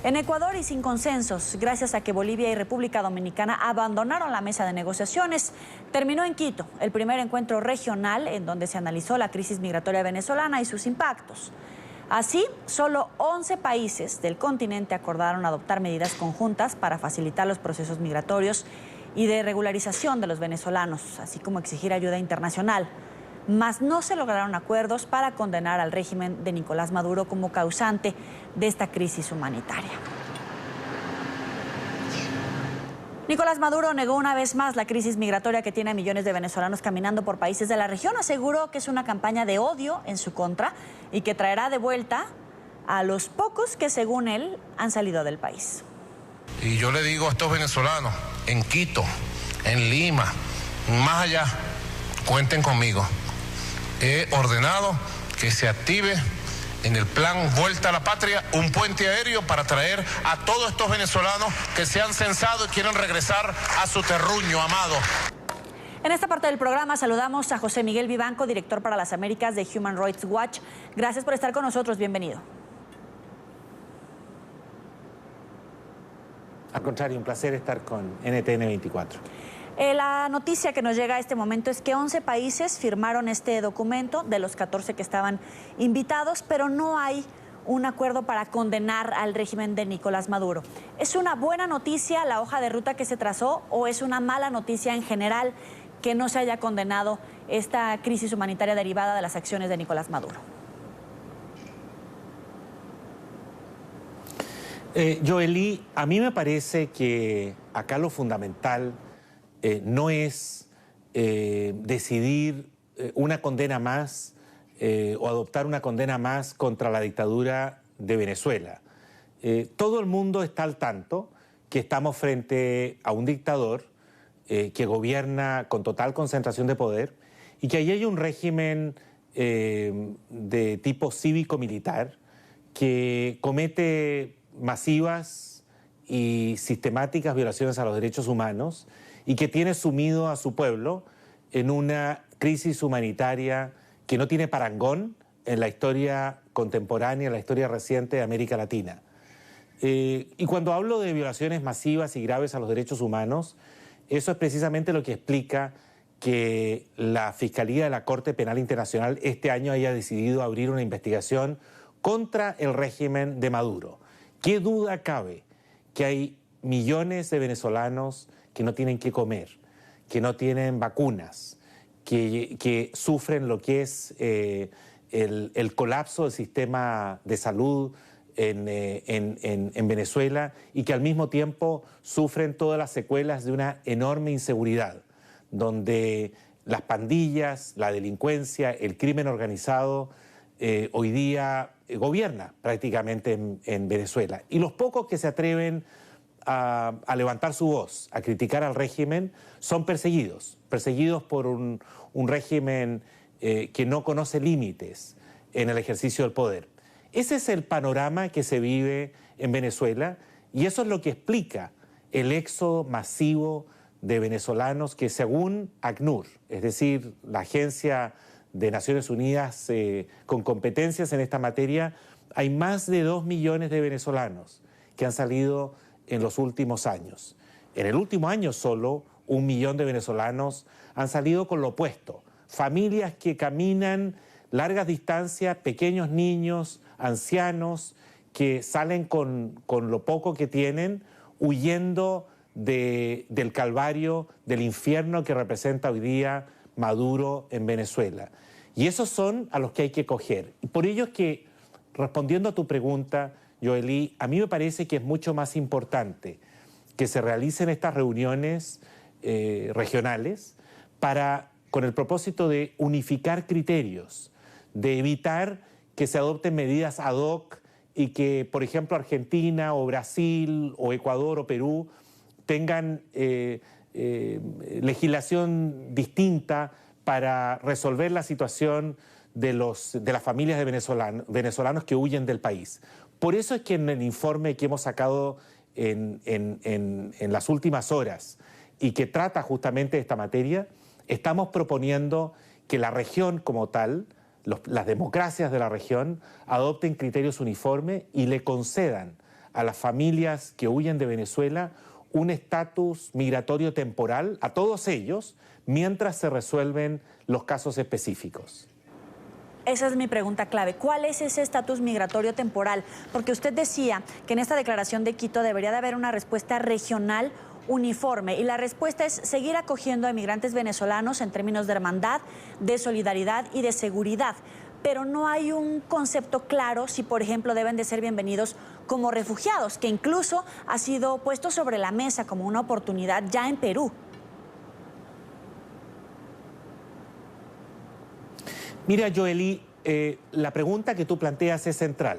En Ecuador y sin consensos, gracias a que Bolivia y República Dominicana abandonaron la mesa de negociaciones, terminó en Quito el primer encuentro regional en donde se analizó la crisis migratoria venezolana y sus impactos. Así, solo 11 países del continente acordaron adoptar medidas conjuntas para facilitar los procesos migratorios y de regularización de los venezolanos, así como exigir ayuda internacional. Mas no se lograron acuerdos para condenar al régimen de Nicolás Maduro como causante de esta crisis humanitaria. Nicolás Maduro negó una vez más la crisis migratoria que tiene a millones de venezolanos caminando por países de la región. Aseguró que es una campaña de odio en su contra y que traerá de vuelta a los pocos que, según él, han salido del país. Y yo le digo a estos venezolanos, en Quito, en Lima, más allá, cuenten conmigo. He ordenado que se active en el plan Vuelta a la Patria un puente aéreo para traer a todos estos venezolanos que se han censado y quieren regresar a su terruño amado. En esta parte del programa saludamos a José Miguel Vivanco, director para las Américas de Human Rights Watch. Gracias por estar con nosotros, bienvenido. Al contrario, un placer estar con NTN 24. La noticia que nos llega a este momento es que 11 países firmaron este documento de los 14 que estaban invitados, pero no hay un acuerdo para condenar al régimen de Nicolás Maduro. ¿Es una buena noticia la hoja de ruta que se trazó o es una mala noticia en general que no se haya condenado esta crisis humanitaria derivada de las acciones de Nicolás Maduro? Joely, a mí me parece que acá lo fundamental no es decidir una condena más o adoptar una condena más contra la dictadura de Venezuela. Todo el mundo está al tanto que estamos frente a un dictador que gobierna con total concentración de poder y que ahí hay un régimen de tipo cívico-militar que comete masivas y sistemáticas violaciones a los derechos humanos y que tiene sumido a su pueblo en una crisis humanitaria que no tiene parangón en la historia contemporánea, en la historia reciente de América Latina. Y cuando hablo de violaciones masivas y graves a los derechos humanos, eso es precisamente lo que explica que la Fiscalía de la Corte Penal Internacional este año haya decidido abrir una investigación contra el régimen de Maduro. ¿Qué duda cabe que hay millones de venezolanos que no tienen qué comer, que no tienen vacunas, que sufren lo que es el colapso del sistema de salud en Venezuela y que al mismo tiempo sufren todas las secuelas de una enorme inseguridad, donde las pandillas, la delincuencia, el crimen organizado hoy día gobierna prácticamente en Venezuela. Y los pocos que se atreven a levantar su voz, a criticar al régimen, son perseguidos por un régimen que no conoce límites en el ejercicio del poder. Ese es el panorama que se vive en Venezuela y eso es lo que explica el éxodo masivo de venezolanos que, según ACNUR, es decir, la agencia de Naciones Unidas con competencias en esta materia, hay más de 2 millones de venezolanos que han salido en los últimos años. En el último año solo 1 millón de venezolanos han salido con lo opuesto. Familias que caminan largas distancias, pequeños niños, ancianos, que salen con lo poco que tienen, huyendo del calvario, del infierno que representa hoy día Maduro en Venezuela. Y esos son a los que hay que coger. Y por ello es que, respondiendo a tu pregunta, Joely, a mí me parece que es mucho más importante que se realicen estas reuniones regionales con el propósito de unificar criterios, de evitar que se adopten medidas ad hoc y que, por ejemplo, Argentina o Brasil o Ecuador o Perú tengan legislación distinta para resolver la situación de las familias de venezolanos que huyen del país. Por eso es que en el informe que hemos sacado en las últimas horas y que trata justamente de esta materia, estamos proponiendo que la región como tal, las democracias de la región, adopten criterios uniformes y le concedan a las familias que huyen de Venezuela un estatus migratorio temporal, a todos ellos, mientras se resuelven los casos específicos. Esa es mi pregunta clave. ¿Cuál es ese estatus migratorio temporal? Porque usted decía que en esta declaración de Quito debería de haber una respuesta regional uniforme, y la respuesta es seguir acogiendo a inmigrantes venezolanos en términos de hermandad, de solidaridad y de seguridad. Pero no hay un concepto claro si, por ejemplo, deben de ser bienvenidos como refugiados, que incluso ha sido puesto sobre la mesa como una oportunidad ya en Perú. Mira, Joely, la pregunta que tú planteas es central.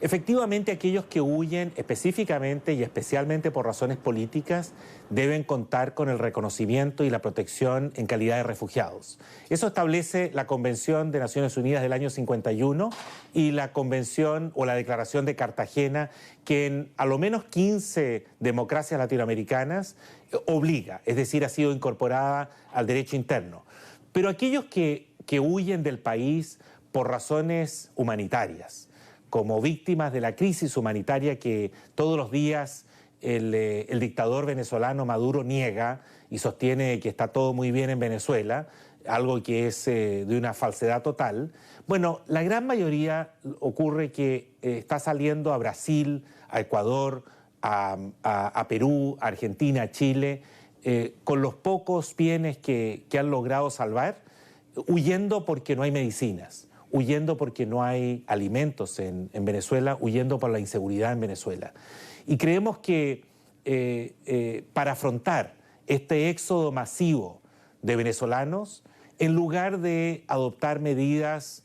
Efectivamente, aquellos que huyen específicamente y especialmente por razones políticas deben contar con el reconocimiento y la protección en calidad de refugiados. Eso establece la Convención de Naciones Unidas del año 51 y la Convención o la Declaración de Cartagena, que en a lo menos 15 democracias latinoamericanas obliga, es decir, ha sido incorporada al derecho interno. Pero aquellos que huyen del país por razones humanitarias, como víctimas de la crisis humanitaria que todos los días el dictador venezolano Maduro niega y sostiene que está todo muy bien en Venezuela, algo que es de una falsedad total. Bueno, la gran mayoría ocurre que está saliendo a Brasil, a Ecuador, a Perú, a Argentina, a Chile, con los pocos bienes que han logrado salvar, huyendo porque no hay medicinas, huyendo porque no hay alimentos en Venezuela, huyendo por la inseguridad en Venezuela. Y creemos que para afrontar este éxodo masivo de venezolanos, en lugar de adoptar medidas,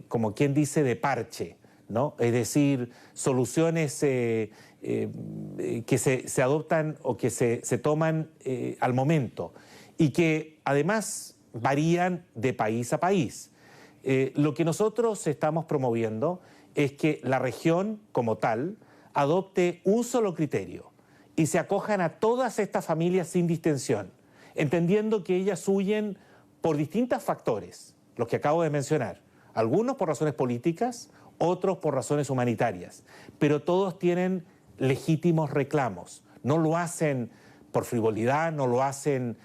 como quien dice, de parche, ¿no? Es decir, soluciones que se adoptan o que se toman al momento y que además varían de país a país. Lo que nosotros estamos promoviendo es que la región como tal adopte un solo criterio y se acojan a todas estas familias sin distinción, entendiendo que ellas huyen por distintos factores, los que acabo de mencionar, algunos por razones políticas, otros por razones humanitarias, pero todos tienen legítimos reclamos, no lo hacen por frivolidad, no lo hacen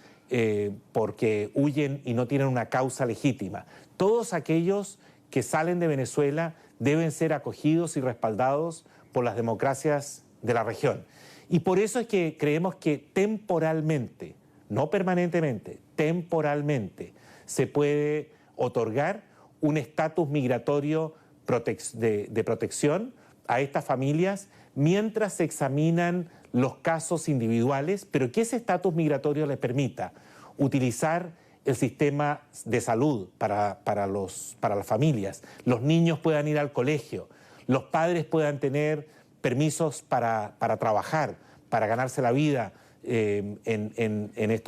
porque huyen y no tienen una causa legítima. Todos aquellos que salen de Venezuela deben ser acogidos y respaldados por las democracias de la región. Y por eso es que creemos que temporalmente, no permanentemente, temporalmente, se puede otorgar un estatus migratorio de protección a estas familias mientras se examinan los casos individuales, pero que ese estatus migratorio les permita utilizar el sistema de salud para las familias, los niños puedan ir al colegio, los padres puedan tener permisos para trabajar, para ganarse la vida en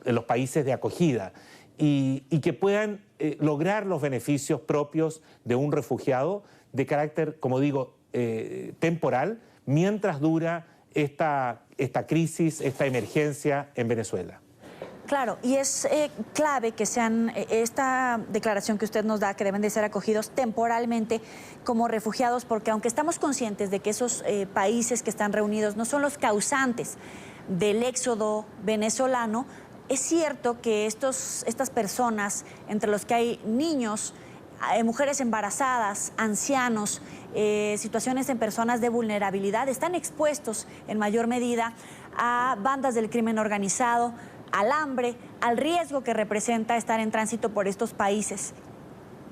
los países de acogida y que puedan lograr los beneficios propios de un refugiado de carácter, como digo, temporal, mientras dura esta crisis, esta emergencia en Venezuela. Claro, y es clave que sean esta declaración que usted nos da, que deben de ser acogidos temporalmente como refugiados, porque aunque estamos conscientes de que esos países que están reunidos no son los causantes del éxodo venezolano, es cierto que estas personas, entre los que hay niños, mujeres embarazadas, ancianos, situaciones en personas de vulnerabilidad, están expuestos en mayor medida a bandas del crimen organizado, al hambre, al riesgo que representa estar en tránsito por estos países.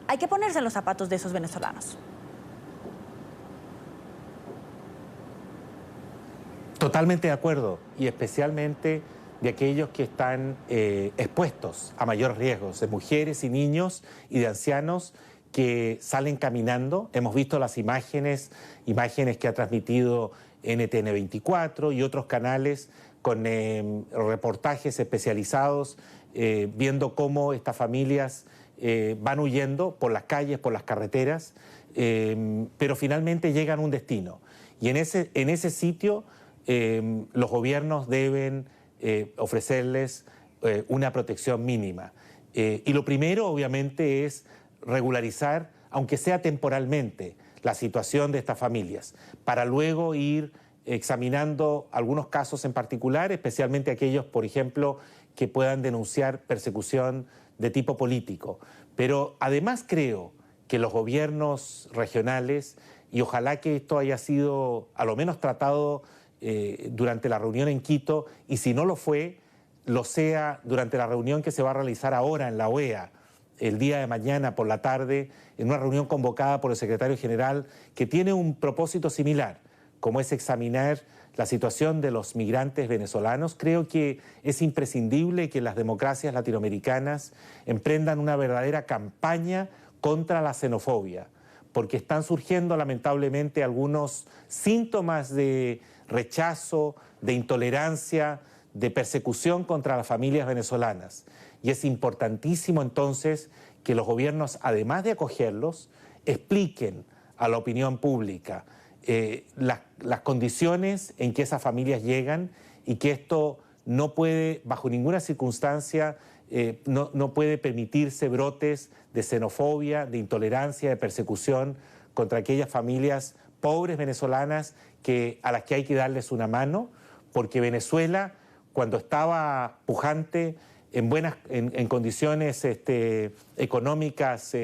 Hay que ponerse en los zapatos de esos venezolanos. Totalmente de acuerdo, y especialmente de aquellos que están expuestos a mayores riesgos, de mujeres y niños y de ancianos que salen caminando. Hemos visto las imágenes que ha transmitido NTN 24 y otros canales con reportajes especializados, viendo cómo estas familias van huyendo por las calles, por las carreteras, pero finalmente llegan a un destino. Y en ese sitio los gobiernos deben ofrecerles una protección mínima. Y lo primero, obviamente, es regularizar, aunque sea temporalmente, la situación de estas familias, para luego ir examinando algunos casos en particular, especialmente aquellos, por ejemplo, que puedan denunciar persecución de tipo político. Pero además creo que los gobiernos regionales, y ojalá que esto haya sido a lo menos tratado durante la reunión en Quito, y si no lo fue, lo sea durante la reunión que se va a realizar ahora en la OEA, el día de mañana por la tarde, en una reunión convocada por el secretario general, que tiene un propósito similar, como es examinar la situación de los migrantes venezolanos. Creo que es imprescindible que las democracias latinoamericanas emprendan una verdadera campaña contra la xenofobia, porque están surgiendo lamentablemente algunos síntomas de rechazo, de intolerancia, de persecución contra las familias venezolanas. Y es importantísimo entonces que los gobiernos, además de acogerlos, expliquen a la opinión pública las condiciones en que esas familias llegan, y que esto no puede, bajo ninguna circunstancia, no puede permitirse brotes de xenofobia, de intolerancia, de persecución contra aquellas familias pobres venezolanas a las que hay que darles una mano, porque Venezuela, cuando estaba pujante, en condiciones económicas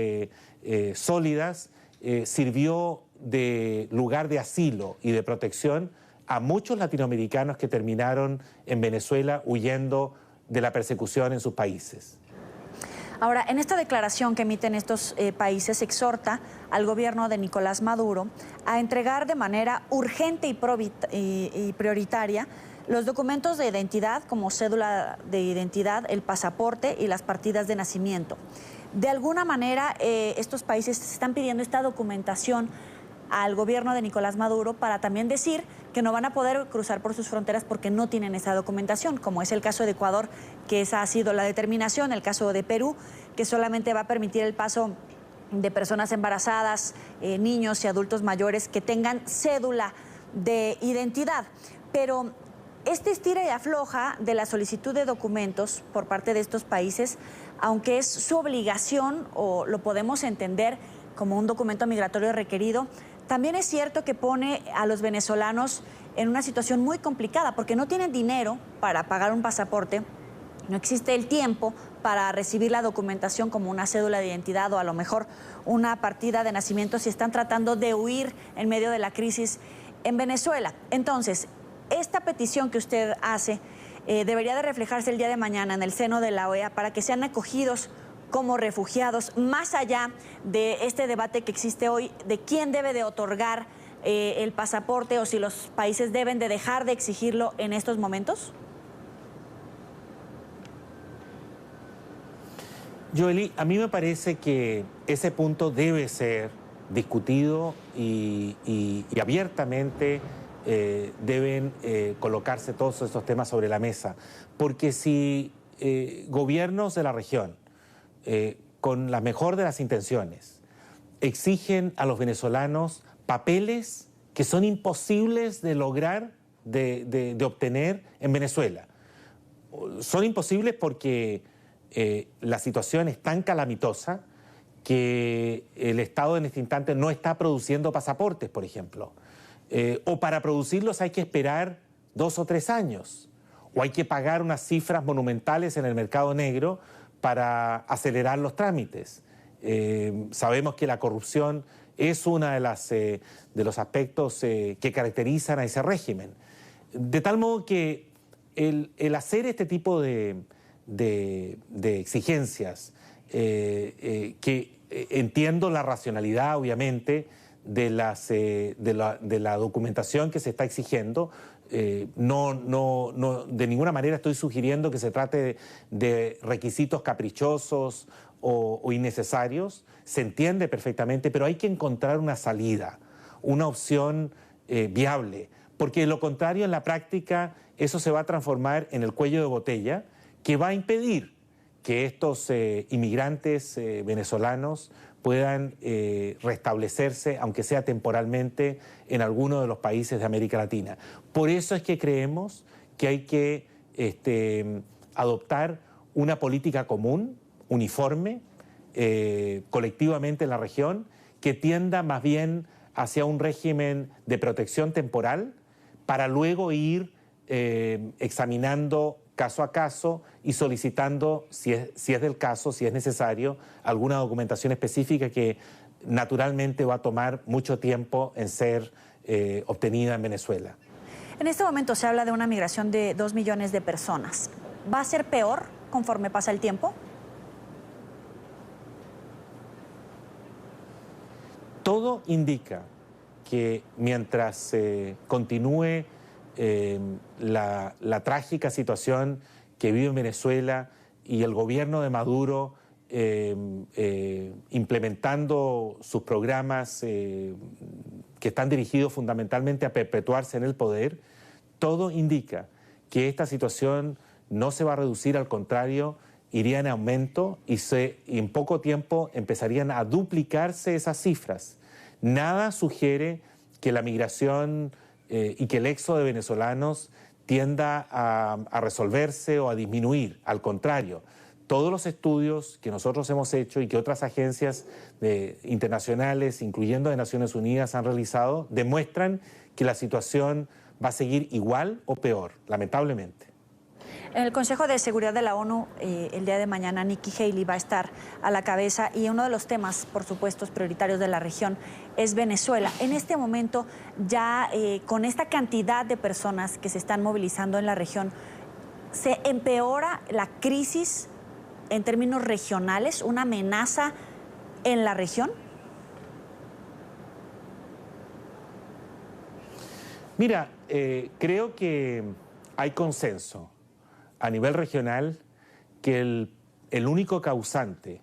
sólidas, sirvió de lugar de asilo y de protección a muchos latinoamericanos que terminaron en Venezuela huyendo de la persecución en sus países. Ahora, en esta declaración que emiten estos países, exhorta al gobierno de Nicolás Maduro a entregar de manera urgente y prioritaria los documentos de identidad, como cédula de identidad, el pasaporte y las partidas de nacimiento. De alguna manera, estos países están pidiendo esta documentación al gobierno de Nicolás Maduro para también decir que no van a poder cruzar por sus fronteras porque no tienen esa documentación, como es el caso de Ecuador, que esa ha sido la determinación, el caso de Perú, que solamente va a permitir el paso de personas embarazadas, niños y adultos mayores que tengan cédula de identidad. Pero este estira y afloja de la solicitud de documentos por parte de estos países, aunque es su obligación o lo podemos entender como un documento migratorio requerido, también es cierto que pone a los venezolanos en una situación muy complicada porque no tienen dinero para pagar un pasaporte, no existe el tiempo para recibir la documentación como una cédula de identidad o a lo mejor una partida de nacimiento si están tratando de huir en medio de la crisis en Venezuela. Entonces, esta petición que usted hace debería de reflejarse el día de mañana en el seno de la OEA para que sean acogidos como refugiados, más allá de este debate que existe hoy de quién debe de otorgar el pasaporte o si los países deben de dejar de exigirlo en estos momentos? Joely, a mí me parece que ese punto debe ser discutido y abiertamente deben colocarse todos estos temas sobre la mesa, porque si gobiernos de la región, con la mejor de las intenciones, exigen a los venezolanos papeles que son imposibles de lograr, de obtener en Venezuela. Son imposibles porque la situación es tan calamitosa que el Estado en este instante no está produciendo pasaportes, por ejemplo. O para producirlos hay que esperar 2 o 3 años, o hay que pagar unas cifras monumentales en el mercado negro para acelerar los trámites. Sabemos que la corrupción es uno de los aspectos que caracterizan a ese régimen. De tal modo que el hacer este tipo de exigencias, que entiendo la racionalidad, obviamente, de la documentación que se está exigiendo, no, de ninguna manera estoy sugiriendo que se trate de requisitos caprichosos o innecesarios, se entiende perfectamente, pero hay que encontrar una salida, una opción viable, porque de lo contrario en la práctica eso se va a transformar en el cuello de botella que va a impedir que estos inmigrantes venezolanos puedan restablecerse, aunque sea temporalmente, en alguno de los países de América Latina. Por eso es que creemos que hay que adoptar una política común, uniforme, colectivamente en la región, que tienda más bien hacia un régimen de protección temporal para luego ir examinando caso a caso y solicitando, si es del caso, si es necesario, alguna documentación específica que naturalmente va a tomar mucho tiempo en ser obtenida en Venezuela. En este momento se habla de una migración de 2 millones de personas. ¿Va a ser peor conforme pasa el tiempo? Todo indica que mientras continúe la trágica situación que vive en Venezuela y el gobierno de Maduro implementando sus programas que están dirigidos fundamentalmente a perpetuarse en el poder, todo indica que esta situación no se va a reducir, al contrario, iría en aumento y en poco tiempo empezarían a duplicarse esas cifras. Nada sugiere que la migración y que el éxodo de venezolanos tienda a resolverse o a disminuir. Al contrario, todos los estudios que nosotros hemos hecho y que otras agencias internacionales, incluyendo de Naciones Unidas, han realizado, demuestran que la situación va a seguir igual o peor, lamentablemente. En el Consejo de Seguridad de la ONU, el día de mañana, Nikki Haley va a estar a la cabeza y uno de los temas, por supuesto, prioritarios de la región es Venezuela. En este momento, ya con esta cantidad de personas que se están movilizando en la región, ¿se empeora la crisis en términos regionales, una amenaza en la región? Mira, creo que hay consenso a nivel regional que el único causante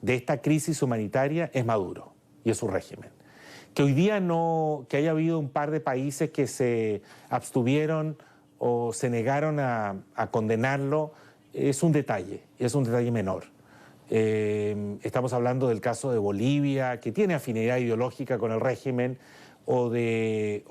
de esta crisis humanitaria es Maduro y es su régimen. Que hoy día que haya habido un par de países que se abstuvieron o se negaron a condenarlo, es un detalle menor. Estamos hablando del caso de Bolivia, que tiene afinidad ideológica con el régimen, o de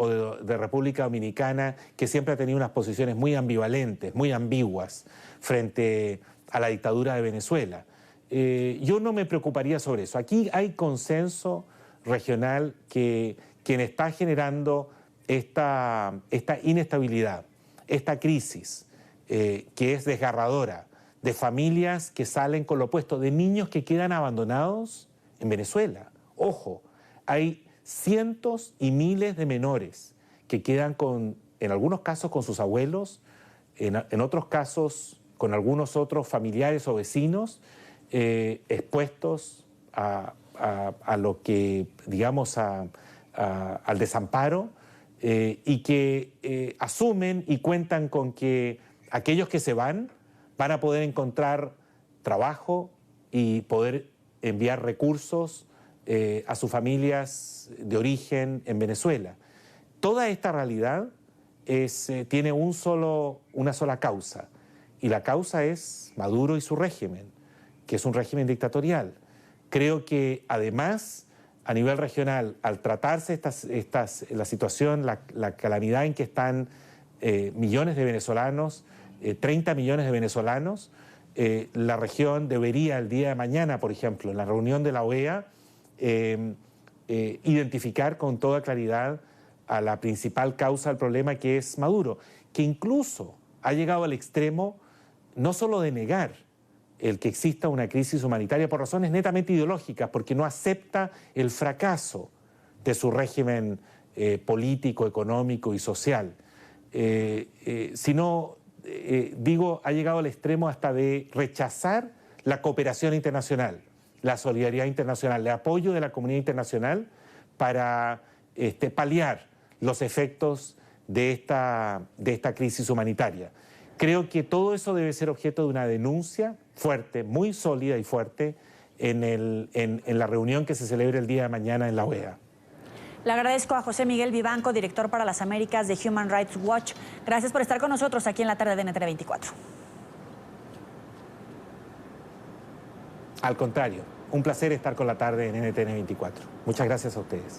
República Dominicana, que siempre ha tenido unas posiciones muy ambivalentes, muy ambiguas frente a la dictadura de Venezuela. Yo no me preocuparía sobre eso. Aquí hay consenso regional que quien está generando esta inestabilidad, esta crisis, que es desgarradora, de familias que salen con lo opuesto, de niños que quedan abandonados en Venezuela. Ojo, hay cientos y miles de menores que quedan en algunos casos con sus abuelos, en otros casos con algunos otros familiares o vecinos, expuestos a lo que, digamos, al desamparo, y que asumen y cuentan con que aquellos que se van a poder encontrar trabajo y poder enviar recursos a sus familias de origen en Venezuela. Toda esta realidad tiene una sola causa, y la causa es Maduro y su régimen, que es un régimen dictatorial. Creo que además, a nivel regional, al tratarse la situación, la calamidad en que están millones de venezolanos, 30 millones de venezolanos, la región debería el día de mañana, por ejemplo, en la reunión de la OEA, identificar con toda claridad a la principal causa del problema, que es Maduro, que incluso ha llegado al extremo no solo de negar el que exista una crisis humanitaria por razones netamente ideológicas, porque no acepta el fracaso de su régimen político, económico y social, sino, ha llegado al extremo hasta de rechazar la cooperación internacional, la solidaridad internacional, el apoyo de la comunidad internacional para paliar los efectos de esta crisis humanitaria. Creo que todo eso debe ser objeto de una denuncia fuerte, muy sólida y fuerte, en la reunión que se celebre el día de mañana en la OEA. Le agradezco a José Miguel Vivanco, director para las Américas de Human Rights Watch. Gracias por estar con nosotros aquí en la tarde de NTN 24. Al contrario, un placer estar con la tarde en NTN 24. Muchas gracias a ustedes.